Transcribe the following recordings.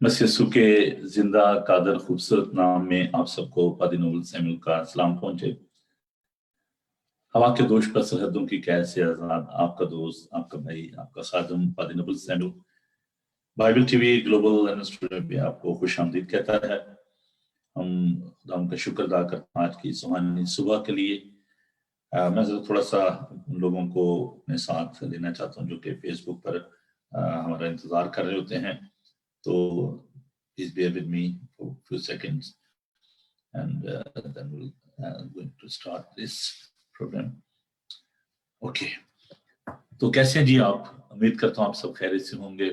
मसीह यीशु के जिंदा कादर खूबसूरत नाम में आप सबको पादी नूरुल सैमुअल का सलाम पहुंचे। हवा के दोष पर सरहदों की कैद से आजाद आपका दोस्त, आपका भाई, आपका खादम पादी Noorul Samuel Bible TV global administrator भी आपको खुशामदीद कहता है। हम खुदा का शुक्र अदा करते हैं आज की सुहानी सुबह के लिए। मैं थोड़ा सा उन लोगों को अपने साथ लेना चाहता हूँ जो कि फेसबुक पर हमारा इंतजार कर रहे होते हैं। तो please bear with me for a few seconds and then we'll going to start this program. Okay. तो कैसे हैं जी आप? उम्मीद करता हूँ आप सब खैरियत से होंगे।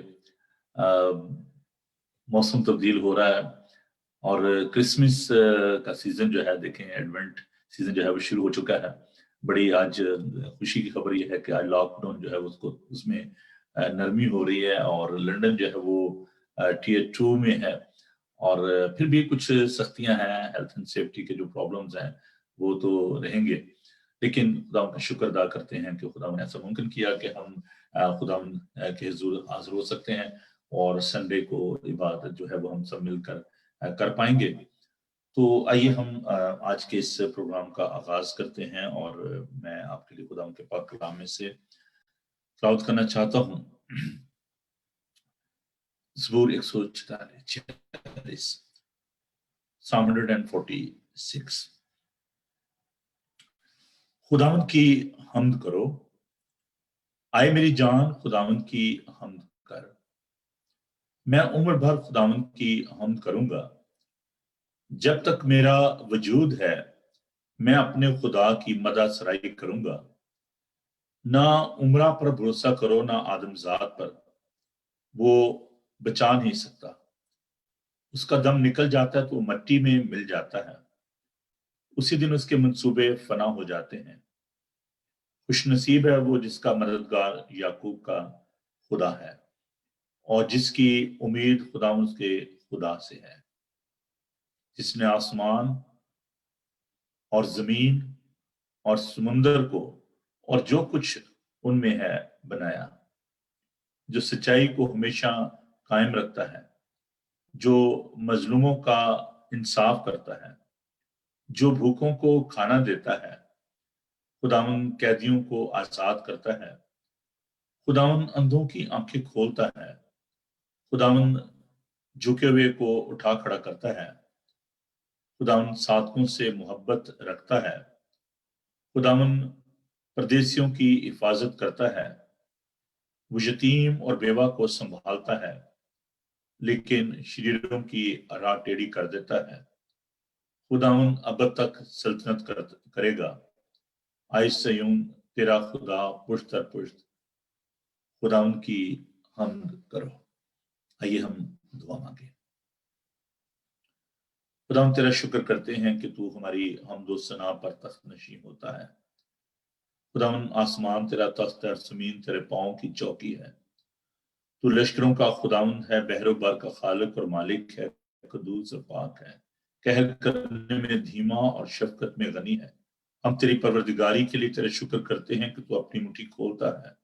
मौसम तब्दील हो रहा है और क्रिसमस का सीजन जो है, देखें एडवेंट सीजन जो है वो शुरू हो चुका है। बड़ी आज खुशी की खबर यह है कि आज लॉकडाउन जो है उसको उसमें नरमी हो रही है और लंदन जो है वो टीयर 2 में है और फिर भी कुछ सख्तियां हैं, हेल्थ एंड सेफ्टी के जो प्रॉब्लम्स हैं वो तो रहेंगे, लेकिन खुदा का शुक्र अदा करते हैं कि खुदा ने ऐसा मुमकिन किया कि हम खुदा के हुजूर हाजिर हो सकते हैं और संडे को इबादत जो है वो हम सब मिलकर कर पाएंगे। तो आइए हम आज के इस प्रोग्राम का आगाज करते हैं और मैं आपके लिए खुदा के पाक कलाम में से तिलावत करना चाहता हूँ। ज़बूर 146 Psalm 146। खुदावंद की हम्द करो, आए मेरी जान खुदावंद की हम्द कर। मैं उम्र भर खुदावंद की हम्द करूंगा। जब तक मेरा वजूद है मैं अपने खुदा की मदद सराई करूंगा। ना उम्रा पर भरोसा करो ना आदमजात पर, वो बचा नहीं सकता। उसका दम निकल जाता है तो मट्टी में मिल जाता है, उसी दिन उसके मंसूबे फना हो जाते हैं। खुशनसीब है वो जिसका मददगार याकूब का खुदा है और जिसकी उम्मीद खुदा उसके खुदा से है, जिसने आसमान और जमीन और समुंदर को और जो कुछ उनमें है बनाया, जो सच्चाई को हमेशा कायम रखता है, जो मजलूमों का इंसाफ करता है, जो भूखों को खाना देता है, खुदावन कैदियों को आजाद करता है, खुदावन अंधों की आंखें खोलता है, खुदावन झुके हुए को उठा खड़ा करता है, खुदावन साधकों से मोहब्बत रखता है, खुदावन परदेसियों की हिफाजत करता है, वो यतीम और बेवा को संभालता है लेकिन शरीरों की राह टेढ़ी कर देता है। खुदावन अब तक सल्तनत करेगा। आए सयून तेरा खुदा पुश्त दर पुश्त, खुदावन की हम्द करो। आइए हम दुआ मांगे। खुदावन तेरा शुक्र करते हैं कि तू हमारी हम्द व सना पर तख्त नशीं होता है। खुदावन आसमान तेरा तख्त है, जमीन तेरे पांव की चौकी है। तू लश्करों का खुदावंद है, बहरो बर का खालिक और मालिक है, कदूस और पाक है, कहर करने में धीमा और शफकत में गनी है। हम तेरी परवरदिगारी के लिए तेरे शुक्र करते हैं कि तू अपनी मुट्ठी खोलता है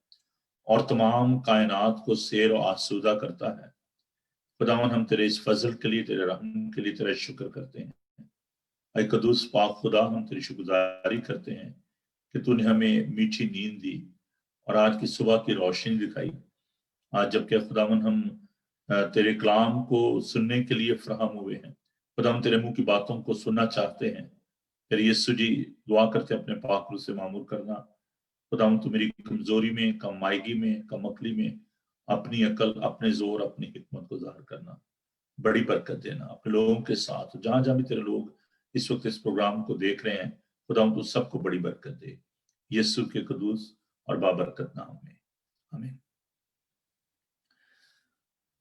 और तमाम कायनात को सैर और आसूदा करता है। खुदावन हम तेरे इस फजल के लिए, तेरे रहम के लिए तेरा शुक्र करते हैं। ऐ कदूस पाक खुदा, हम तेरी शुक्रगुजारी करते हैं कि तूने हमें मीठी नींद दी और आज की सुबह की रोशनी दिखाई। आज जबकि खुदावन हम तेरे कलाम को सुनने के लिए फराहम हुए हैं, खुदावन तेरे मुंह की बातों को सुनना चाहते हैं। फिर यीशु जी दुआ करते अपने पाक रूह से मामूर करना। खुदावन तू मेरी कमजोरी में, कम मायगी में, कम अकली में अपनी अकल, अपने जोर, अपनी हिकमत को जाहिर करना। बड़ी बरकत देना अपने लोगों के साथ, जहां जहां भी तेरे लोग इस वक्त इस प्रोग्राम को देख रहे हैं, खुदावन तू सबको बड़ी बरकत दे, यीशु के कदूस और बाबरकत नाम में, आमीन।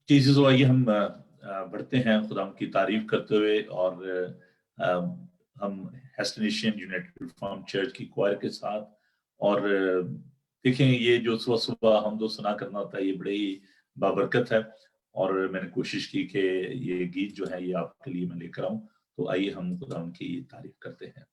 चीज़ों आइए हम बढ़ते हैं खुदा की तारीफ करते हुए और हम हेस्टिनेशियन यूनाइटेड रिफॉर्म चर्च की क्वायर के साथ। और देखें ये जो सुबह सुबह हम दो सुना करना होता है ये बड़े ही बाबरकत है और मैंने कोशिश की कि ये गीत जो है ये आपके लिए मैं लेकर आऊं। तो आइए हम खुदा की तारीफ करते हैं।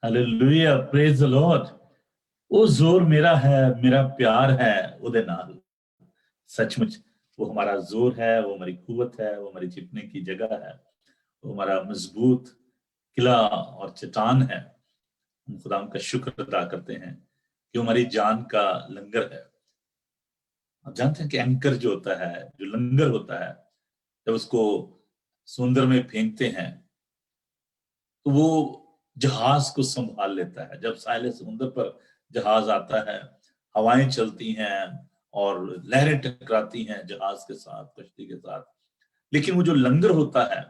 Hallelujah, praise the Lord. ਉਹ ਜ਼ੋਰ ਮੇਰਾ ਹੈ, ਮੇਰਾ प्यार है ਉਹਦੇ ਨਾਲ। सचमुच वो हमारा जोर है, वो हमारी कुव्वत है, वो हमारी छिपने की जगह है, वो हमारा मजबूत किला और चट्टान है। हम खुदा का शुक्र अदा करते हैं कि वो हमारी जान का लंगर है। आप जानते हैं कि एंकर जो होता है, जो लंगर होता है, जब उसको समुद्र में फेंकते हैं तो वो जहाज को संभाल लेता है। जब साहिल समुद्र पर जहाज आता है, हवाएं चलती हैं और लहरें टकराती हैं जहाज के साथ, कश्ती के साथ, लेकिन वो जो लंगर होता है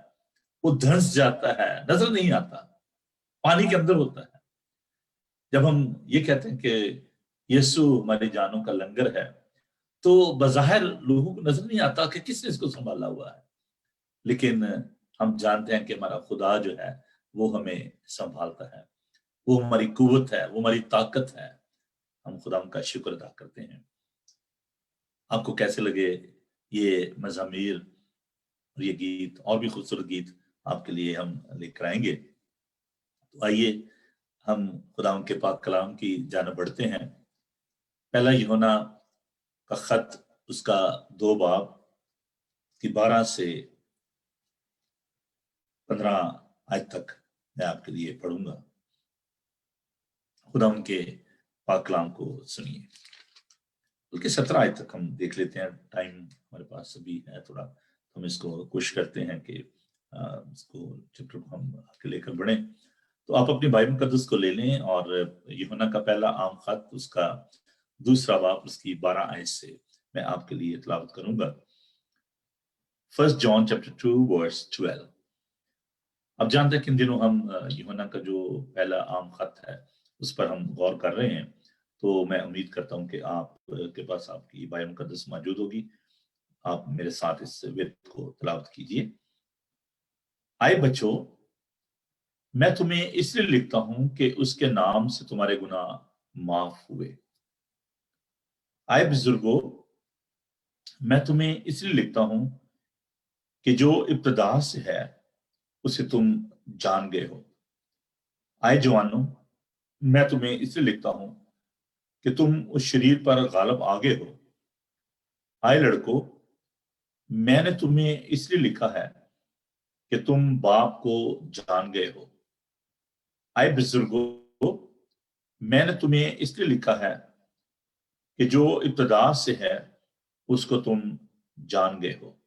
वो धंस जाता है, नजर नहीं आता, पानी के अंदर होता है। जब हम ये कहते हैं कि यीशु हमारी जानों का लंगर है, तो बज़ाहिर लोगों को नजर नहीं आता कि किसने इसको संभाला हुआ है, लेकिन हम जानते हैं कि हमारा खुदा जो है वो हमें संभालता है, वो हमारी कुव्वत है, वो हमारी ताकत है। हम खुदा का शुक्र अदा करते हैं। आपको कैसे लगे ये मज़ामीर और ये गीत, और भी खूबसूरत गीत आपके लिए हम लेकर आएंगे। तो आइए हम खुदा के पाक कलाम की जानिब बढ़ते हैं। पहला यूहन्ना का खत, उसका 2 बाब की 12 से 15 आयत तक मैं आपके लिए पढ़ूंगा। खुदा के पाक कलाम को सुनिए। बल्कि 17 आयत तक हम देख लेते हैं, टाइम हमारे पास अभी है थोड़ा, हम इसको कोशिश करते हैं कि इसको चैप्टर को हम आगे लेकर बढ़े। तो आप अपनी बाइबल मुकद्दस को ले लें और यूहन्ना का पहला आम खत, उसका 2 बाब, उसकी 12 आयत से मैं आपके लिए तिलावत करूंगा। 1 जॉन चैप्टर 2 वर्स 12। अब जानते हैं कि इन दिनों हम यूहन्ना का जो पहला आम खत है उस पर हम गौर कर रहे हैं। तो मैं उम्मीद करता हूं कि आप के पास आपकी बाइबल मुकद्दस मौजूद होगी। आप मेरे साथ इस विद को तिलावत कीजिए। आए बच्चों, मैं तुम्हें इसलिए लिखता हूं कि उसके नाम से तुम्हारे गुनाह माफ हुए। आए बुजुर्गों, मैं तुम्हें इसलिए लिखता हूं कि जो इब्तिदा से है उसे तुम जान गए हो। आए जवानों, मैं तुम्हें इसलिए लिखता हूं कि तुम उस शरीर पर गालिब आ गए हो। आए लड़कों, मैंने तुम्हें इसलिए लिखा है कि तुम बाप को जान गए हो। आए बुजुर्गों, मैंने तुम्हें इसलिए लिखा है कि जो इब्तिदा से है उसको तुम जान गए हो।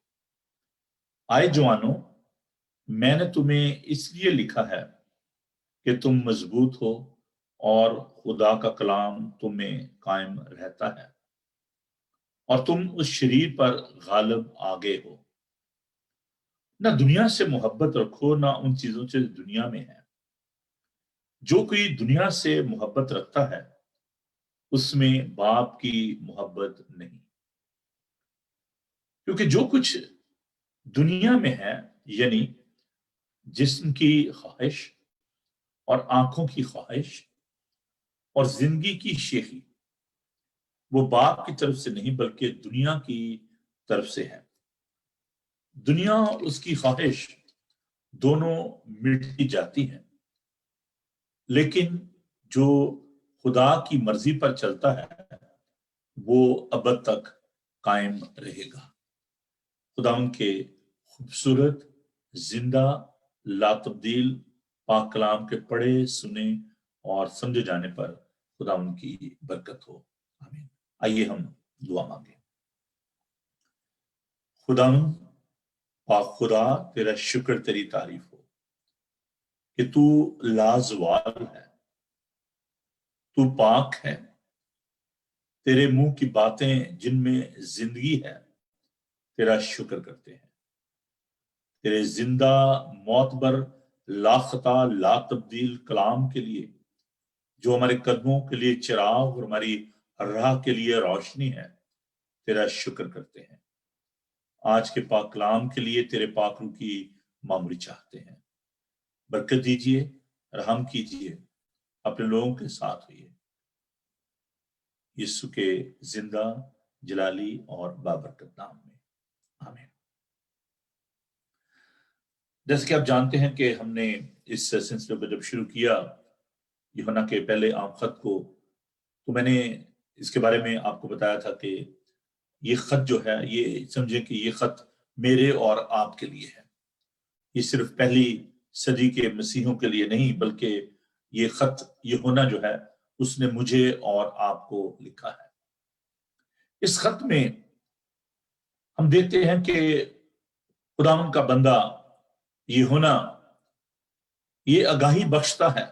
आए जवानों, मैंने तुम्हें इसलिए लिखा है कि तुम मजबूत हो और खुदा का कलाम तुम में कायम रहता है और तुम उस शरीर पर गालिब आ गए हो। ना दुनिया से मोहब्बत रखो, ना उन चीजों से दुनिया में है। जो कोई दुनिया से मोहब्बत रखता है उसमें बाप की मोहब्बत नहीं, क्योंकि जो कुछ दुनिया में है, यानी जिस्म की ख्वाहिश और आंखों की ख्वाहिश और जिंदगी की शेखी, वो बाप की तरफ से नहीं बल्कि दुनिया की तरफ से है। दुनिया और उसकी ख्वाहिश दोनों मिटती जाती हैं, लेकिन जो खुदा की मर्जी पर चलता है वो अबद तक कायम रहेगा। खुदा के खूबसूरत, जिंदा, लातब्दील पाक कलाम के पढ़े, सुने और समझे जाने पर खुदा की बरकत हो। आमीन। आइए हम दुआ मांगे। खुदा पाक खुदा, तेरा शुक्र, तेरी तारीफ हो कि तू लाजवाल है, तू पाक है। तेरे मुंह की बातें जिनमें जिंदगी है, तेरा शुक्र करते हैं। तेरे जिंदा, मौतबर, लाखता, ला तब्दील कलाम के लिए, जो हमारे कदमों के लिए चिराग और हमारी राह के लिए रोशनी है, तेरा शुक्र करते हैं। आज के पाक कलाम के लिए तेरे पाक रूह की मामूली चाहते हैं। बरकत दीजिए, रहम कीजिए, अपने लोगों के साथ हुई। यीशु के जिंदा, जलाली और बाबरकत नाम में, आमीन। जैसे कि आप जानते हैं कि हमने इस सिलसिले को जब शुरू किया यूहन्ना के पहले आम खत को, तो मैंने इसके बारे में आपको बताया था कि ये खत जो है, ये समझे कि ये खत मेरे और आपके लिए है। ये सिर्फ पहली सदी के मसीहों के लिए नहीं, बल्कि ये खत यूहन्ना जो है उसने मुझे और आपको लिखा है। इस खत में हम देखते हैं कि खुदावन का बंदा यूहन्ना ये आगाही बख्शता है,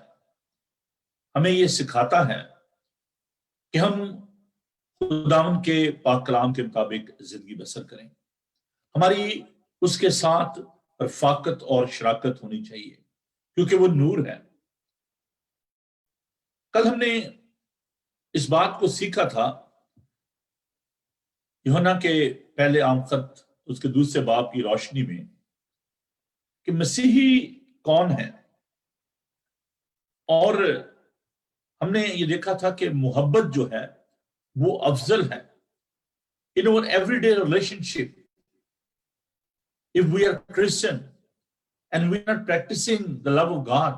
हमें ये सिखाता है कि हम खुदावन के पाक कलाम के मुताबिक जिंदगी बसर करें। हमारी उसके साथ रफाकत और शराकत होनी चाहिए, क्योंकि वो नूर है। कल हमने इस बात को सीखा था यूहन्ना के पहले आम खत उसके दूसरे बाब की रोशनी में कि मसीही कौन है, और हमने ये देखा था कि मोहब्बत जो है वो अफजल है। In our everyday relationship, if we are Christian and we are not practicing the love of God,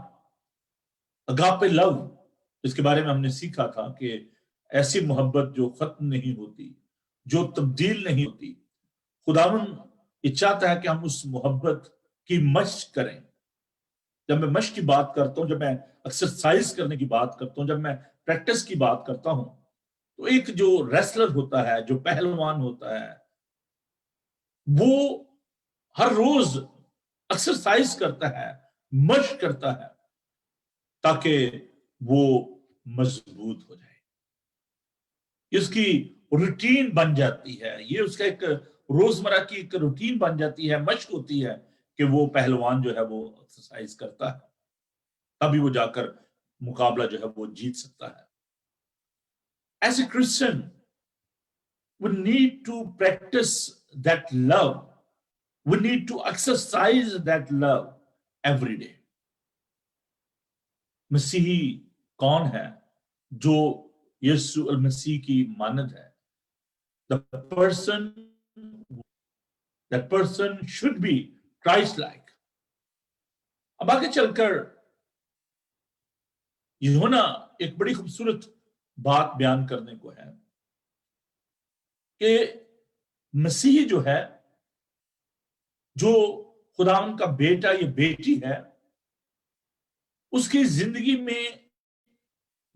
agape love, इसके बारे में हमने सीखा था कि ऐसी मोहब्बत जो खत्म नहीं होती, जो तब्दील नहीं होती। खुदावन ये चाहता है कि हम उस मोहब्बत की मशक करें। जब मैं मशक की बात करता हूं, जब मैं एक्सरसाइज करने की बात करता हूं, जब मैं प्रैक्टिस की बात करता हूं, तो एक जो रेसलर होता है, जो पहलवान होता है, वो हर रोज एक्सरसाइज करता है, मशक करता है, ताकि वो मजबूत हो जाए। इसकी रूटीन बन जाती है, ये उसका एक रोजमर्रा की एक रूटीन बन जाती है, मशक होती है कि वो पहलवान जो है वो एक्सरसाइज करता है, तभी वो जाकर मुकाबला जो है वो जीत सकता है। As a Christian we need to practice that love, we need to exercise that love every day. मसीही कौन है जो यीशु अल मसीह की मानद है? The person should be Christ like. अब आगे चलकर यूहन्ना एक बड़ी खूबसूरत बात बयान करने को है कि मसीह जो है, जो खुदावन का बेटा या बेटी है, उसकी जिंदगी में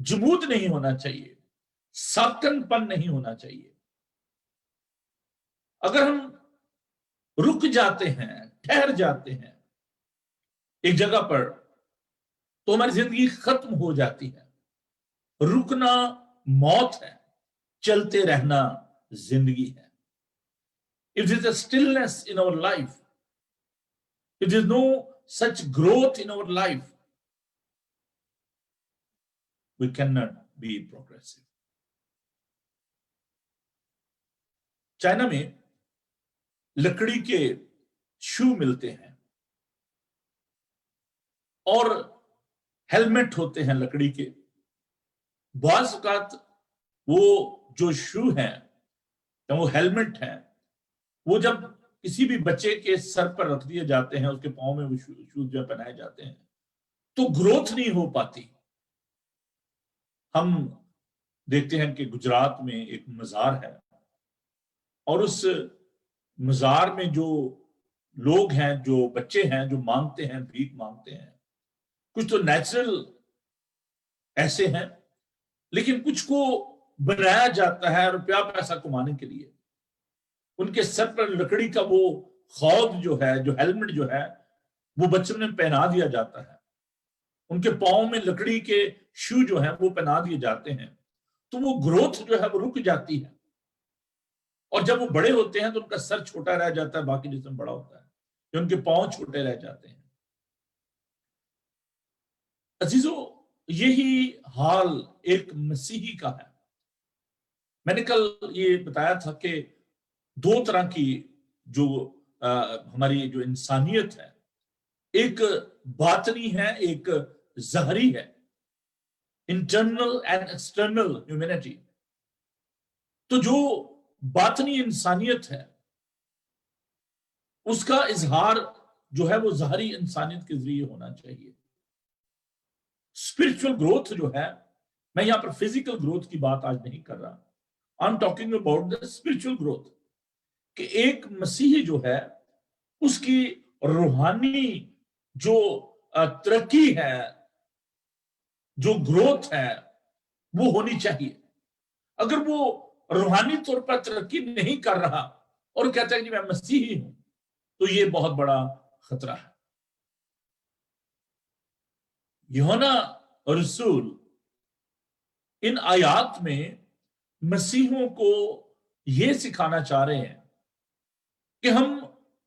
जमूद नहीं होना चाहिए, साकनपन नहीं होना चाहिए। अगर हम रुक जाते हैं, ठहर जाते हैं एक जगह पर, तो हमारी जिंदगी खत्म हो जाती है। रुकना मौत है, चलते रहना जिंदगी है। If there is a stillness in our life, if there is no such growth in our life, we cannot be progressive. China में लकड़ी के शू मिलते हैं और हेलमेट होते हैं लकड़ी के। बाज़ औक़ात वो जो शू हैं या वो हेलमेट हैं, वो जब किसी भी बच्चे के सर पर रख दिए जाते हैं, उसके पाँव में वो शूज जो पहनाए जाते हैं, तो ग्रोथ नहीं हो पाती। हम देखते हैं कि गुजरात में एक मज़ार है और उस मज़ार में जो लोग हैं, जो बच्चे हैं, जो मांगते हैं, भीख मांगते हैं, कुछ तो नेचुरल ऐसे हैं, लेकिन कुछ को बनाया जाता है रुपया पैसा कमाने के लिए। उनके सर पर लकड़ी का वो खौद जो है, जो हेलमेट जो है, वो बच्चों में पहना दिया जाता है। उनके पाँव में लकड़ी के शू जो हैं वो पहना दिए जाते हैं, तो वो ग्रोथ जो है वो रुक जाती है और जब वो बड़े होते हैं तो उनका सर छोटा रह जाता है, बाकी जिस्म बड़ा होता है, या उनके पाँव छोटे रह जाते हैं। अजीजों, यही हाल एक मसीही का है। मैंने कल ये बताया था कि दो तरह की जो हमारी जो इंसानियत है, एक बातनी है, एक ज़ाहरी है, इंटरनल एंड एक्सटर्नल ह्यूमैनिटी। तो जो बातनी इंसानियत है, उसका इजहार जो है वो ज़ाहरी इंसानियत के जरिए होना चाहिए। स्पिरिचुअल ग्रोथ जो है, मैं यहां पर फिजिकल ग्रोथ की बात आज नहीं कर रहा, I am talking about the spiritual growth, कि एक मसीही जो है उसकी रूहानी जो तरक्की है, जो ग्रोथ है, वो होनी चाहिए। अगर वो रूहानी तौर पर तरक्की नहीं कर रहा और कहता है कि मैं मसीही हूं, तो ये बहुत बड़ा खतरा है। यूहन्ना रसूल इन आयात में मसीहों को यह सिखाना चाह रहे हैं कि हम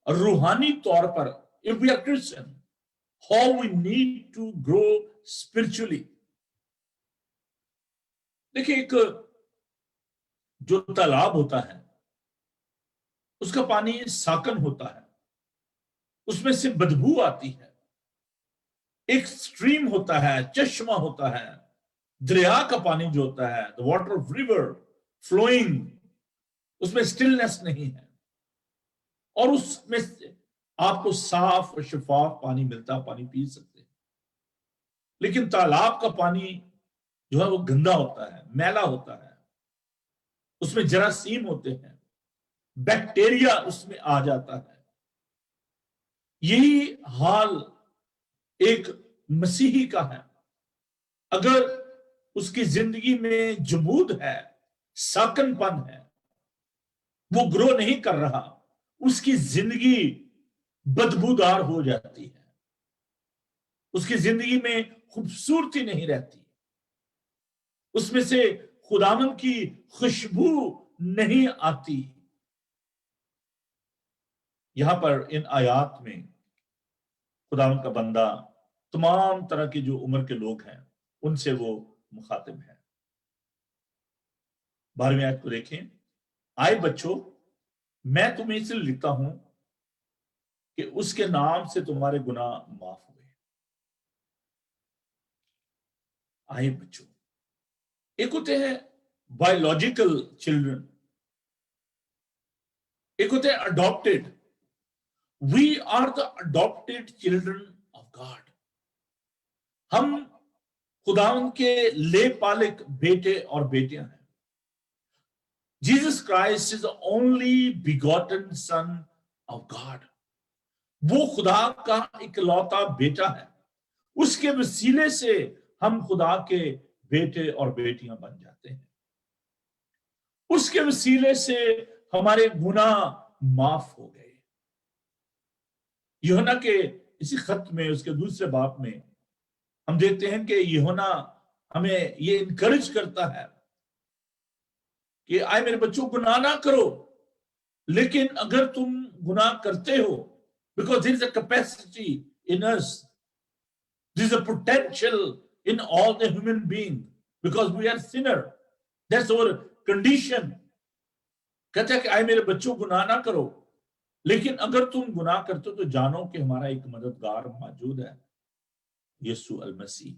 रूहानी तौर पर, if we are Christian, how we need to grow spiritually. देखिए, एक जो तालाब होता है उसका पानी साकन होता है, उसमें से बदबू आती है। एक स्ट्रीम होता है, चश्मा होता है, दरिया का पानी जो होता है, the water of river flowing, उसमें स्टिलनेस नहीं है और उसमें आपको साफ और शफाफ पानी मिलता, पानी पी सकते हैं। लेकिन तालाब का पानी जो है वो गंदा होता है, मैला होता है, उसमें जरासीम होते हैं, बैक्टीरिया उसमें आ जाता है। यही हाल एक मसीही का है। अगर उसकी जिंदगी में जमूद है, साकनपन है, वो ग्रो नहीं कर रहा, उसकी जिंदगी बदबूदार हो जाती है, उसकी जिंदगी में खूबसूरती नहीं रहती, उसमें से खुदावंद की खुशबू नहीं आती। यहां पर इन आयात में खुदावंद का बंदा तमाम तरह के जो उम्र के लोग हैं उनसे वो मुखातिब है। 12वीं आयत को देखें, आए बच्चों, मैं तुम्हें इसलिए लिखता हूं कि उसके नाम से तुम्हारे गुनाह माफ हुए। आए बच्चों, एक होते हैं बायोलॉजिकल चिल्ड्रन, एक होते हैं adopted. We are the adopted children of God. हम खुदावंद के ले पालक बेटे और बेटियां हैं। Jesus Christ is the only begotten son of God. वो खुदा का इकलौता बेटा है। उसके वसीले से हम खुदा के बेटे और बेटियां बन जाते हैं। उसके वसीले से हमारे गुनाह माफ हो गए। यूहन्ना के इसी खत में, उसके दूसरे बाब में हम देखते हैं कि यूहन्ना हमें ये इनकरेज करता है कि आए मेरे बच्चों, गुनाह ना करो, लेकिन अगर तुम गुनाह करते हो, because there is a capacity in us, there is a potential in all the human being, because we are sinner, that's our condition. कहता है कि आए मेरे बच्चों गुनाह ना करो, लेकिन अगर तुम गुनाह करते हो तो जानो कि हमारा एक मददगार मौजूद है, यीशु अल मसीह।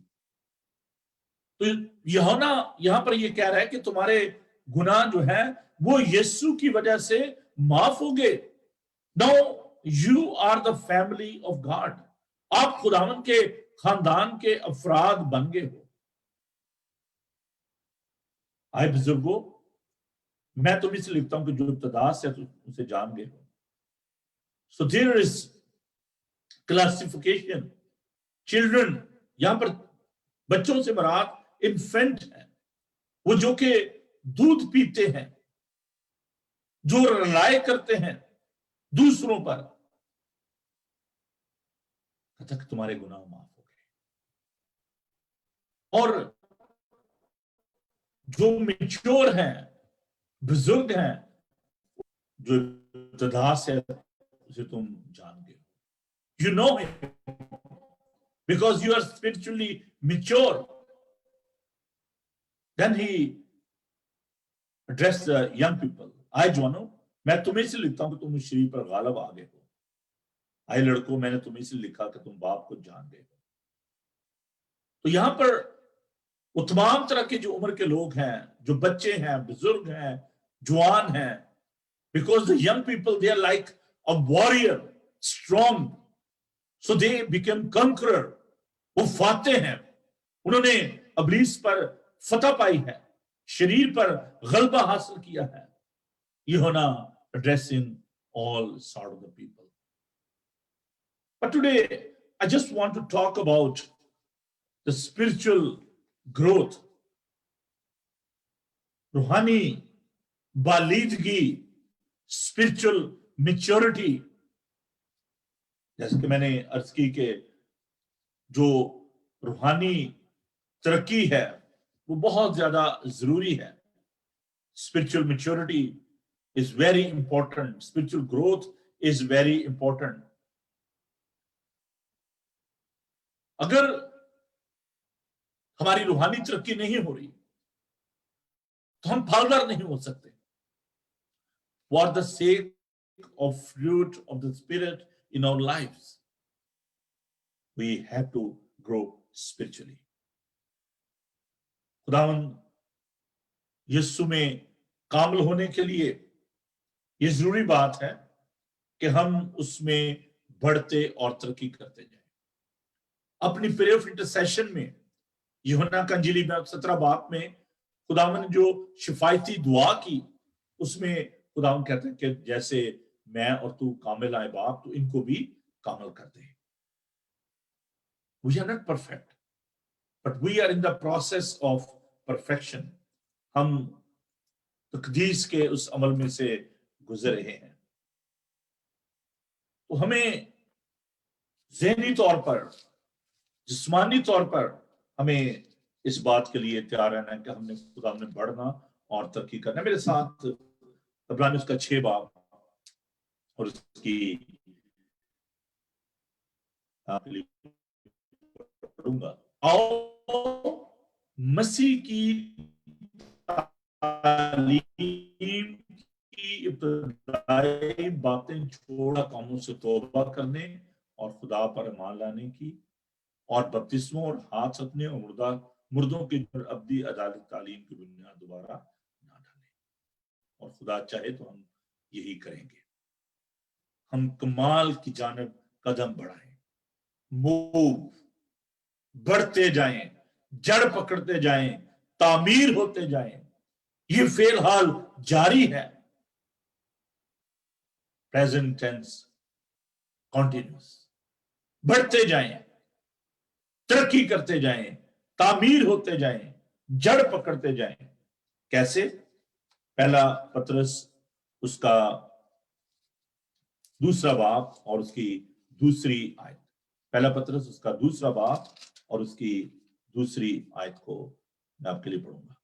तो यूहन्ना यहां पर ये कह रहा है कि तुम्हारे गुनाह जो है वो यीशु की वजह से माफ हो गए। Now you are the family of God, आप खुदावंद के खानदान के अफराद बन गए हो। आए बुजुर्गों, मैं तुम्हें से लिखता हूं कि जो इब्तदा से उसे जान गए हो। So there is classification. Children, यहां पर बच्चों से मुराद इन्फेंट है, वो जो कि दूध पीते हैं, जो रिलाय करते हैं दूसरों पर। कहता कि तुम्हारे गुनाह माफ हो गए। और जो मैच्योर हैं, बुजुर्ग हैं, जो इब्तिदा से उसे तुम जान गए, you know him because you are spiritually mature. Then he addressed the young people. आए जवानों, मैं तुम्हें से लिखता हूं कि तुम इस शरीर पर गालिब आ गए हो। आए लड़कों, मैंने तुम्हें से लिखा कि तुम बाप को जान गए हो। तो यहां पर वो तमाम तरह के जो उम्र के लोग हैं, जो बच्चे हैं, बुजुर्ग हैं, जवान हैं, because the young people, they are like a warrior, strong, so they became conqueror. वो फातेह हैं, उन्होंने इब्लीस पर फतह पाई है, शरीर पर गलबा हासिल किया है। यूहन्ना addressing all sort of the people. But today I just want to talk about the spiritual growth, रूहानी बालीदगी, spiritual maturity। जैसे कि मैंने अर्ज की कि जो रूहानी तरक्की है वो बहुत ज्यादा जरूरी है। Spiritual maturity is very important. Spiritual growth is very important. अगर हमारी रूहानी तरक्की नहीं हो रही तो हम फलदार नहीं हो सकते। For the sake of fruit of the Spirit in our lives, we have to grow spiritually. खुदावंद यीशु में कामिल होने के लिए ये जरूरी बात है कि हम उसमें बढ़ते और तरक्की करते जाएं। अपनी प्रेयर ऑफ इंटरसेशन में यूहन्ना का इंजील में 17 बाब में खुदावंद ने जो शिफायती दुआ की, उसमें खुदावंद कहते हैं कि जैसे मैं और तू कामिल आए बाप, तो इनको भी कामिल कर दे। We are not perfect, but we are in the process of perfection. हम तकदीस के उस अमल में से गुजर रहे हैं। तो हमें ज़हनी तौर पर, जिस्मानी तौर पर हमें इस बात के लिए तैयार रहना है कि हमने खुदा में बढ़ना और तरक्की करना। मेरे साथ इब्रानी उसका 6 बाब और उसकी पढ़ूंगा। आओ मसीह की तालीम की इब्तिदाई बातें छोड़ा कामों से तौबा करने और खुदा पर ईमान लाने की, और बपतिस्मों और हाथ सपने और मुर्दों की अब्दी अदालत तालीम की बुनियाद दोबारा ना डालें। और खुदा चाहे तो हम यही करेंगे। हम कमाल की जानब कदम बढ़ाएं, मूव, बढ़ते जाएं, जड़ पकड़ते जाएं, तामीर होते जाएं। ये फिलहाल जारी है, प्रेजेंट टेंस, कॉन्टिन्यूस। बढ़ते जाएं, तरक्की करते जाएं, तामीर होते जाएं, जड़ पकड़ते जाएं। कैसे? पहला पतरस उसका 2 बाब और उसकी दूसरी आयत। पहला पतरस उसका 2 बाब और उसकी दूसरी आयत को मैं आपके लिए पढ़ूंगा।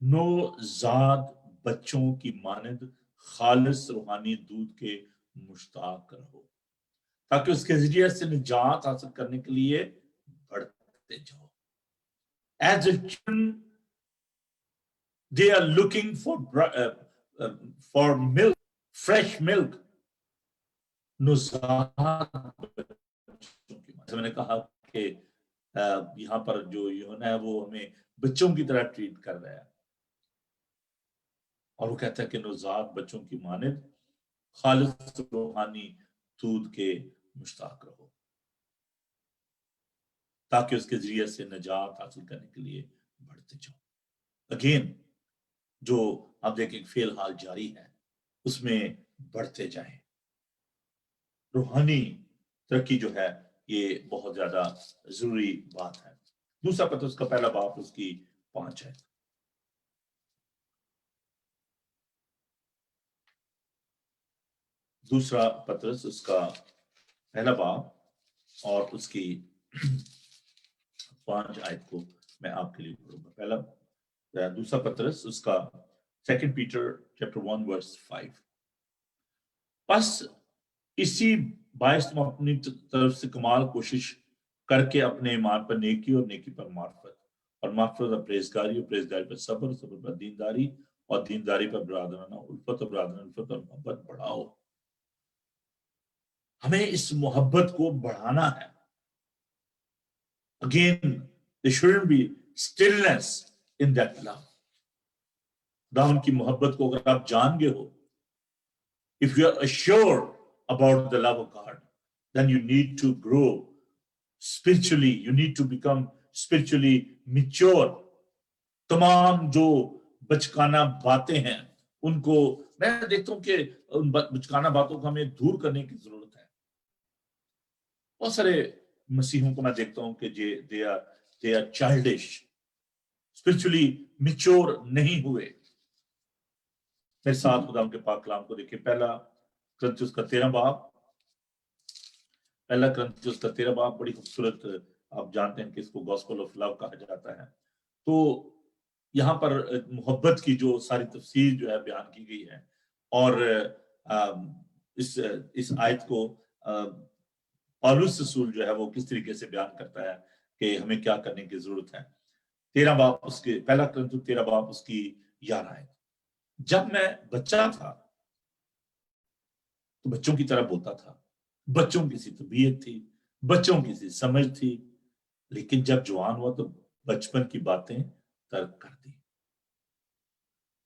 नौजाद बच्चों की मानद खालिस रूहानी दूध के मुश्ताक रहो, ताकि उसके जरिए से निजात हासिल करने के लिए बढ़ते जाओ। As a children they are looking for milk, fresh milk. मैंने कहा कि यहाँ पर जो यूहन्ना है वो हमें बच्चों की तरह ट्रीट कर रहा है, और वो कहता है कि नौज़ाद बच्चों की मानिंद खालिस रूहानी दूध के मुश्ताक रहो, ताकि उसके जरिए से निजात हासिल करने के लिए बढ़ते जाओ। अगेन जो आप देखें फेल हाल जारी है, उसमें बढ़ते जाएं। रूहानी तरक्की जो है ये बहुत ज्यादा जरूरी बात है। दूसरा पत्रस का पहला बाब उसकी 5 है। दूसरा पत्रस उसका पहला बाब और उसकी 5 आयत को मैं आपके लिए पढ़ूंगा। पहला दूसरा पत्रस उसका 2 पीटर चैप्टर 1 वर्स 5। बस इसी बायस तुम अपनी तरफ से कमाल कोशिश करके अपने ईमान पर नेकी और नेकी पर मार्फत और मार्फत पर परहेजगारी और परहेजगारी पर सब्र, सब्र पर दीनदारी और दीनदारी पर बरादराना उल्फत और बरादराना उल्फत और मोहब्बत बढ़ाओ। हमें इस मोहब्बत को बढ़ाना है। Again, there shouldn't be stillness in that love. खुदावंद की मोहब्बत को अगर आप जान गए हो, if you are assured about the love of God, then you need to grow spiritually. You need to become spiritually mature. तमाम जो बचकाना बातें हैं उनको मैं देखता हूं कि उन बचकाना बातों को हमें दूर करने की जरूरत है। बहुत सारे मसीहों को मैं देखता हूं कि they are childish, spiritually mature नहीं हुए। मेरे साथ खुदा के पाक कलाम को देखिए, पहला करंथियुस का 13 बाब, पहला करंथियुस का 13 बाब बड़ी खूबसूरत, आप जानते हैं कि इसको गॉस्पेल ऑफ लव कहा जाता है। तो यहाँ पर मोहब्बत की जो सारी तफसीर जो है बयान की गई है, और इस आयत को पौलुस रसूल जो है वो किस तरीके से बयान करता है कि हमें क्या करने की जरूरत है। 13 बाब उसके पहला करंथियुस 13 बाब उसकी 11 आयत। जब मैं बच्चा था तो बच्चों की तरह बोलता था, बच्चों की सी तबीयत थी, बच्चों की सी समझ थी, लेकिन जब जवान हुआ तो बचपन की बातें तर्क कर दी।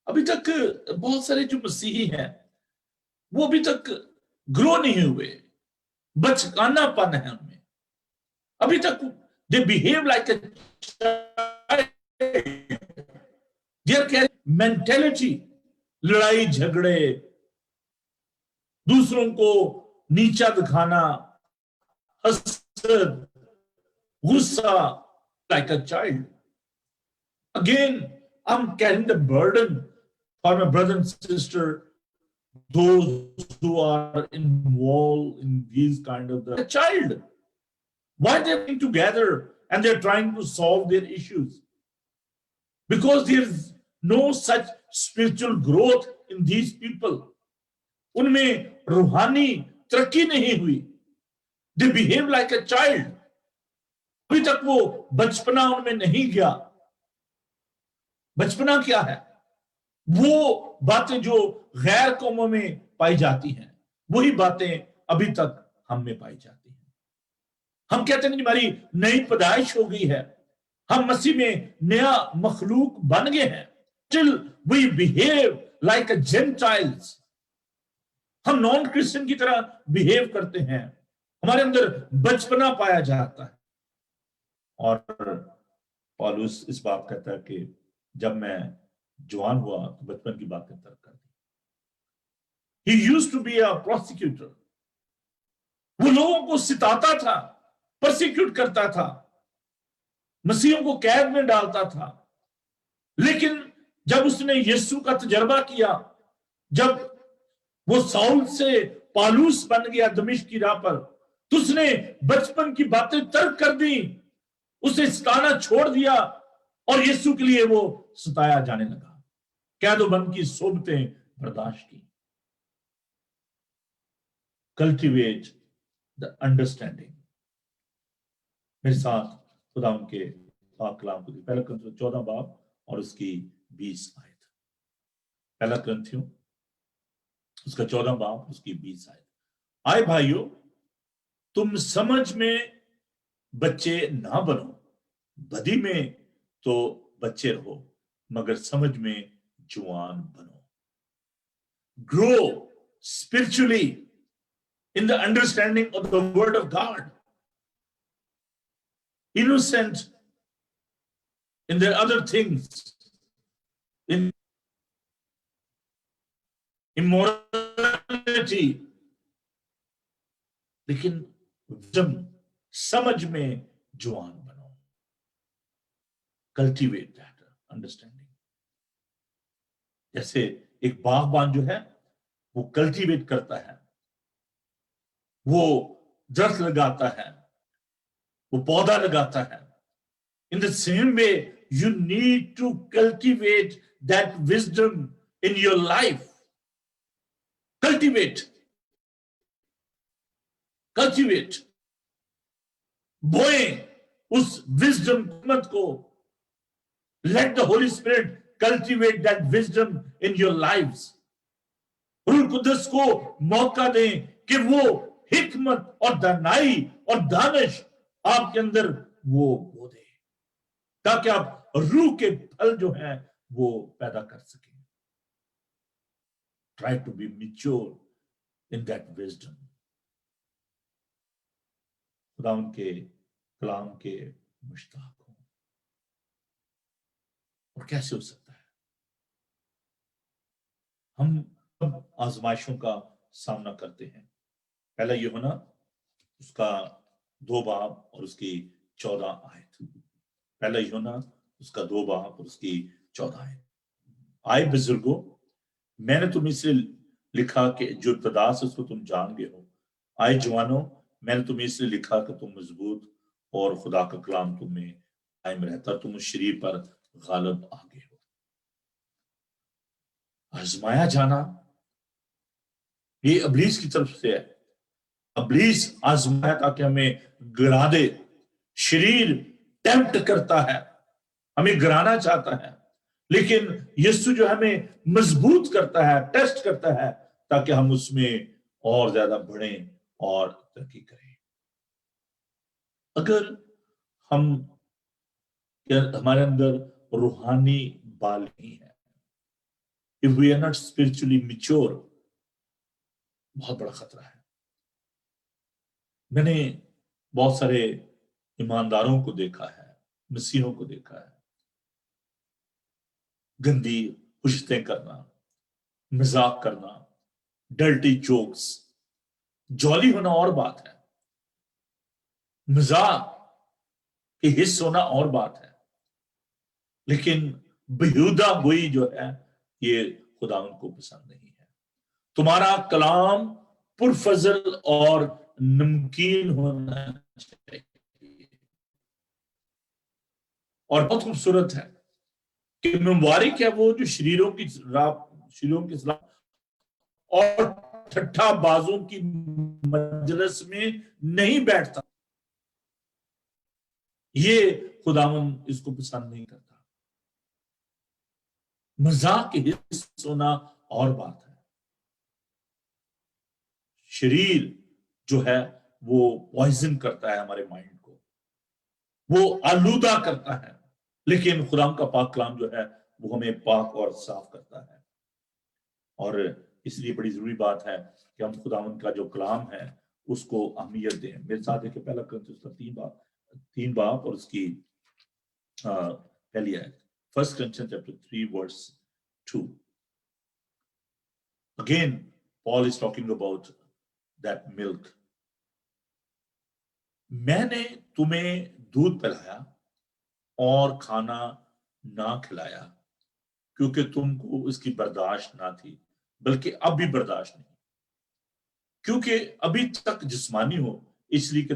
अभी तक बहुत सारे जो मसीही हैं वो अभी तक ग्रो नहीं हुए, बचकानापन है उनमें, अभी तक they behave like a child, their caring mentality, लड़ाई झगड़े, दूसरों को नीचा दिखाना, हसद, गुस्सा, like a child. Again, I'm carrying the burden for my brother and sister, those who are involved in these kind of the child. Why they're coming together and they're trying to solve their issues? Because there's no such spiritual growth in these people. उनमें रूहानी तरक्की नहीं हुई। They behave like a child. अभी तक वो बचपना उनमें नहीं गया। बचपना क्या है? वो बातें जो गैर कौमों में पाई जाती हैं, वही बातें अभी तक हम में पाई जाती हैं। हम कहते हैं कि हमारी नई पैदाइश हो गई है, हम मसीह में नया मखलूक बन गए हैं। Still we behave like a Gentiles. हम नॉन क्रिश्चियन की तरह बिहेव करते हैं, हमारे अंदर बचपना पाया जाता है। और पौलुस इस बात कहता है कि जब मैं जवान हुआ तो बचपन की बातें तर्क कर दी। He used to be a prosecutor. वो लोगों को सिताता था, परसिक्यूट करता था, मसीहों को कैद में डालता था। लेकिन जब उसने यीशु का तजर्बा किया, जब वो साउल से पौलुस बन गया दमिश्क की राह पर, तो उसने बचपन की बातें तर्क कर दी, उसे सताना छोड़ दिया और यीशु के लिए वो सताया जाने लगा, कैदोबंद की सोबतें बर्दाश्त की। Cultivate the understanding. मेरे साथ खुदा उनके पाक कलाम को पहला करंथियुस 14 बाब और उसकी 20 आयत। पहला करंथियों उसका 14 बाब उसकी 20 आयत। आए भाइयों, तुम समझ में बच्चे ना बनो, बदी में तो बच्चे रहो, मगर समझ में जवान बनो। Grow spiritually in the understanding of the word of God. Innocent in the other things, in immorality, लेकिन wisdom, समझ में जवान बनो। Cultivate that understanding. जैसे एक बागबान जो है वो कल्टीवेट करता है, वो दरख्त लगाता है, वो पौधा लगाता है। In the same way, you need to cultivate that wisdom in your life. Cultivate. बोए उस wisdom को। Let the Holy Spirit cultivate that wisdom in your lives. रूह कुदस को मौका दें कि वो हिकमत और दानाई और दानिश आपके अंदर वो बो दे, ताकि आप रूह के फल जो हैं वो पैदा कर सकें। Try to be mature in that wisdom. खुदा उनके कलाम के मुश्ताक हो। और कैसे हो सकता है? हम आजमाइशों का सामना करते हैं। पहला यूहन्ना उसका 2 बाब और उसकी 14 आयत। पहला यूहन्ना उसका 2 बाब और उसकी 14 आयत। आए बुजुर्गों, मैंने तुम्हें इसलिए लिखा कि जो इब्तिदा से उसको तुम जान गए हो। आए जवानों, मैंने तुम्हें इसलिए लिखा कि तुम मजबूत और खुदा का कलाम तुम में कायम रहता, तुम उस शरीर पर गालिब आ गए हो। आजमाया जाना ये इब्लीस की तरफ से है। इब्लीस आजमाया ताकि हमें गिरा दे। शरीर टेम्प्ट करता है, हमें गिराना चाहता है, लेकिन यीशु जो हमें मजबूत करता है, टेस्ट करता है, ताकि हम उसमें और ज्यादा बढ़ें और तरक्की करें। अगर हमारे अंदर रूहानी बाल नहीं है, if we are not spiritually mature, बहुत बड़ा खतरा है। मैंने बहुत सारे ईमानदारों को देखा है, मसीहों को देखा है, गंदी पुश्तें करना, मजाक करना, डर्टी जोक्स, जॉली होना और बात है, मजाक के हिस्स होना और बात है, लेकिन बेहुदा गोई जो है ये खुदा उनको पसंद नहीं है। तुम्हारा कलाम पुरफजल और नमकीन होना चाहिए। और बहुत खूबसूरत है कि मुबारक है वो जो शरीरों की सलाह और ठट्ठा बाजों की मजलिस में नहीं बैठता। ये खुदावंद इसको पसंद नहीं करता। मजाक के हिस्से होना और बात है। शरीर जो है वो पॉइजन करता है हमारे माइंड को, वो आलूदा करता है, लेकिन खुदा का पाक कलाम जो है वो हमें पाक और साफ करता है। और इसलिए बड़ी जरूरी बात है कि हम खुदावंद का जो कलाम है उसको अहमियत दें। मेरे साथ देखिए पहला करंथियों उसका 3 बाब और उसकी पहली आयत। 1 Corinthians chapter 3 verse 2. Again, Paul is talking about that milk. मैंने तुम्हें दूध पिलाया और खाना ना खिलाया, क्योंकि तुमको इसकी बर्दाश्त ना थी, बल्कि अब भी बर्दाश्त नहीं, क्योंकि अभी तक जिस्मानी हो, इसलिए कि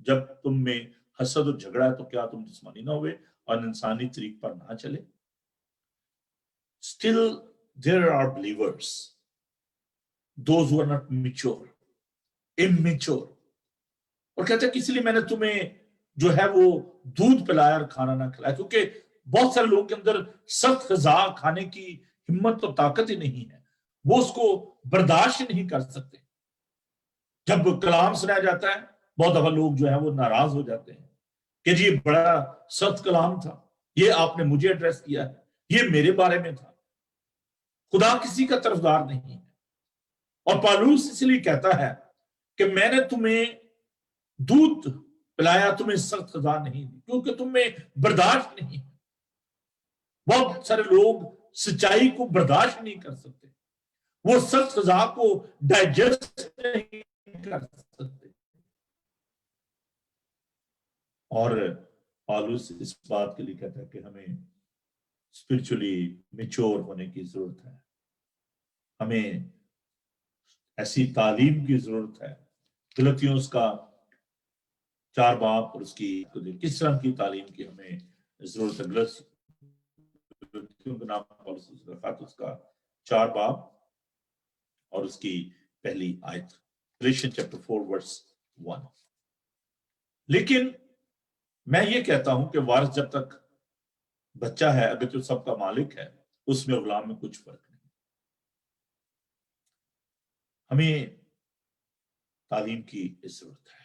जब तुम में हसद और झगड़ा है तो क्या तुम जिस्मानी ना हुए और इंसानी तरीक पर ना चले। Still there are believers, those who are not mature, immature, और कहते हैं कि इसलिए मैंने तुम्हें जो है वो दूध पिलाया और खाना ना खिलाया, क्योंकि बहुत सारे लोगों के अंदर सख्त ग़िज़ा खाने की हिम्मत और ताकत ही नहीं है, वो उसको बर्दाश्त ही नहीं कर सकते। जब कलाम सुनाया जाता है, बहुत दफा लोग जो है वो नाराज हो जाते हैं कि जी बड़ा सख्त कलाम था, ये आपने मुझे एड्रेस किया है, ये मेरे बारे में था। खुदा किसी का तरफदार नहीं है। और पौलुस इसलिए कहता है कि मैंने तुम्हें दूध पिलाया, तुम्हें सख्त सजा नहीं दी, क्योंकि तुम्हें बर्दाश्त नहीं है। बहुत सारे लोग सच्चाई को बर्दाश्त नहीं कर सकते, वो सख्त सजा को डाइजेस्ट नहीं कर सकते। और पौलुस इस बात के लिए कहता है कि हमें स्पिरिचुअली मैच्योर होने की जरूरत है, हमें ऐसी तालीम की जरूरत है। गलतियों उसका 4 बाब और उसकी किस तरह की तालीम की हमें जरूरत है। गलतियों का नाम पौलुस रखा तो उसका 4 बाब और उसकी पहली आयत, गलातियन चैप्टर 4 वर्स 1। लेकिन मैं ये कहता हूं कि वारिस जब तक बच्चा है, अगर जो सबका मालिक है, उसमें गुलाम में कुछ फर्क नहीं। हमें तालीम की जरूरत है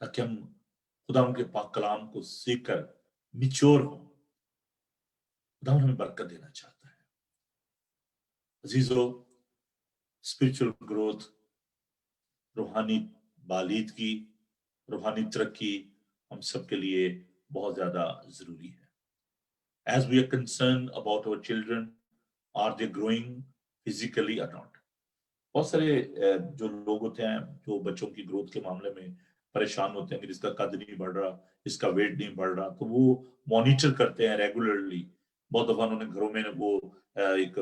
ताकि हम खुदा के पाक कलाम को सीखकर मिच्योर हो। खुदा हमें बरकत देना चाहता है। अजीजों, स्पिरिचुअल ग्रोथ, रूहानी बालीदगी, रूहानी तरक्की हम सबके लिए बहुत ज्यादा जरूरी है। As we are concerned about our children, are they growing physically or not? बहुत सारे जो लोग होते हैं जो बच्चों की ग्रोथ के मामले में परेशान होते हैं कि जिसका कद नहीं बढ़ रहा, इसका वेट नहीं बढ़ रहा, तो वो मॉनिटर करते हैं रेगुलरली। बहुत दफा उन्होंने घरों में वो एक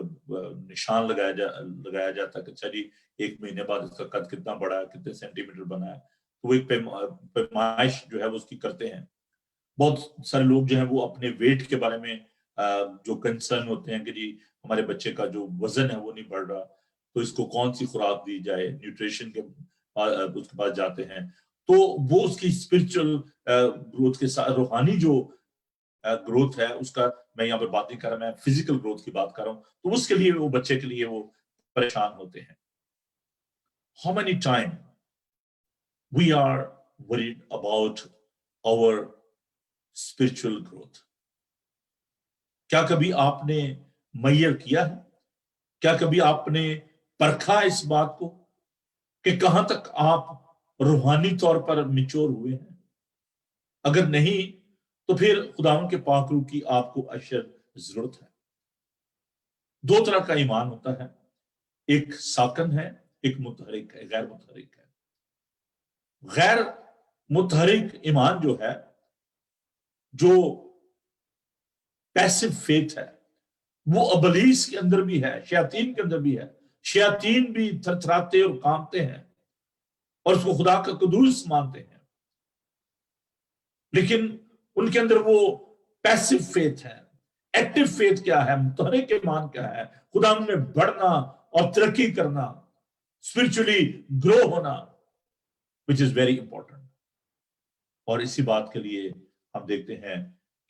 निशान लगाया जाता है कि अच्छा जी 1 महीने बाद इसका कद कितना बढ़ा है, कितने सेंटीमीटर बना है, तो वो एक पैमाइश जो है वो उसकी करते हैं। बहुत सारे लोग जो है वो अपने वेट के बारे में जो कंसर्न होते हैं कि जी हमारे बच्चे का जो वजन है वो नहीं बढ़ रहा, तो इसको कौन सी खुराक दी जाए, न्यूट्रिशन के उसके पास जाते हैं। तो वो उसकी स्पिरिचुअल ग्रोथ के साथ रूहानी जो ग्रोथ है उसका मैं यहाँ पर बात नहीं कर रहा, मैं फिजिकल ग्रोथ की बात कर रहा हूँ। तो उसके लिए वो बच्चे के लिए वो परेशान होते हैं। How many time we are worried about our spiritual growth? क्या कभी आपने मैयर किया है? क्या कभी आपने परखा इस बात को कि कहां तक आप रूहानी तौर पर मिच्योर हुए हैं? अगर नहीं तो फिर खुदावंद के पाक रूह की आपको अशद जरूरत है। 2 तरह का ईमान होता है, एक साकन है, एक मुतहरिक है, गैर मुतहरिक है। गैर मुतहरिक ईमान जो है, जो पैसिव फेथ है, वो अबलीस के अंदर भी है, शयातीन के अंदर भी है। शयातीन भी थरथराते और कांपते हैं और उसको खुदा का कुदूस मानते हैं, लेकिन उनके अंदर वो पैसिव फेथ है। एक्टिव फेथ क्या है, मुतहरिक ईमान क्या है? खुदा में बढ़ना और तरक्की करना, स्पिरिचुअली ग्रो होना, विच इज वेरी इंपॉर्टेंट। और इसी बात के लिए हम देखते हैं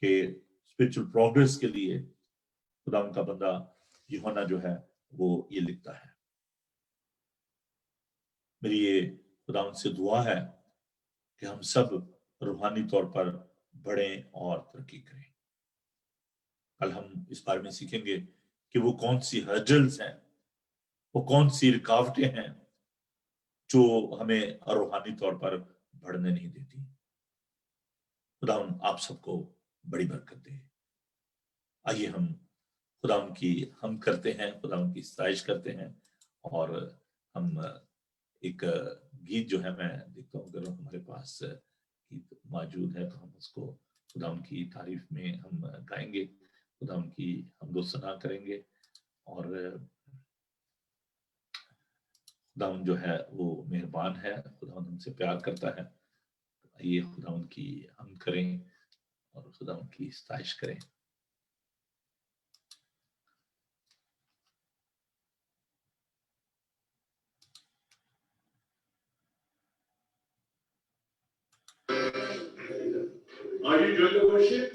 कि स्पिरिचुअल प्रोग्रेस के लिए खुदा का बंदा यूहन्ना जो है वो ये लिखता है। मेरी ये खुदा से दुआ है कि हम सब रूहानी तौर पर बढ़ें और तरक्की करें। कल हम इस बारे में सीखेंगे कि वो कौन सी हर्डल्स हैं, वो कौन सी रुकावटें हैं जो हमें रूहानी तौर पर बढ़ने नहीं देती। खुदा आप सबको बड़ी बरकत दे। आइए हम खुदा की हम करते हैं, खुदा की सताइश करते हैं। और हम एक गीत जो है, मैं देखता हूँ अगर हमारे पास गीत मौजूद है तो हम उसको खुदा की तारीफ में हम गाएंगे, खुदा की हमदो सना करेंगे। और खुदा जो है वो मेहरबान है, खुदा हमसे प्यार करता है। आइए खुदा की हम करें और खुदा की सताइश करें। Are you enjoying the worship?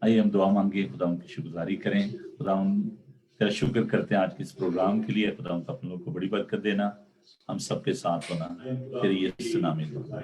آئیے ہم دعا مانگے، خدا ان کی شکرگزاری کریں۔ خدا ان تیرا شکر کرتے ہیں آج کے اس پروگرام کے لیے، خدا ان کا اپنے لوگوں کو بڑی برکت دینا، ہم سب کے ساتھ ہونا، تیری یس نام میں دعا۔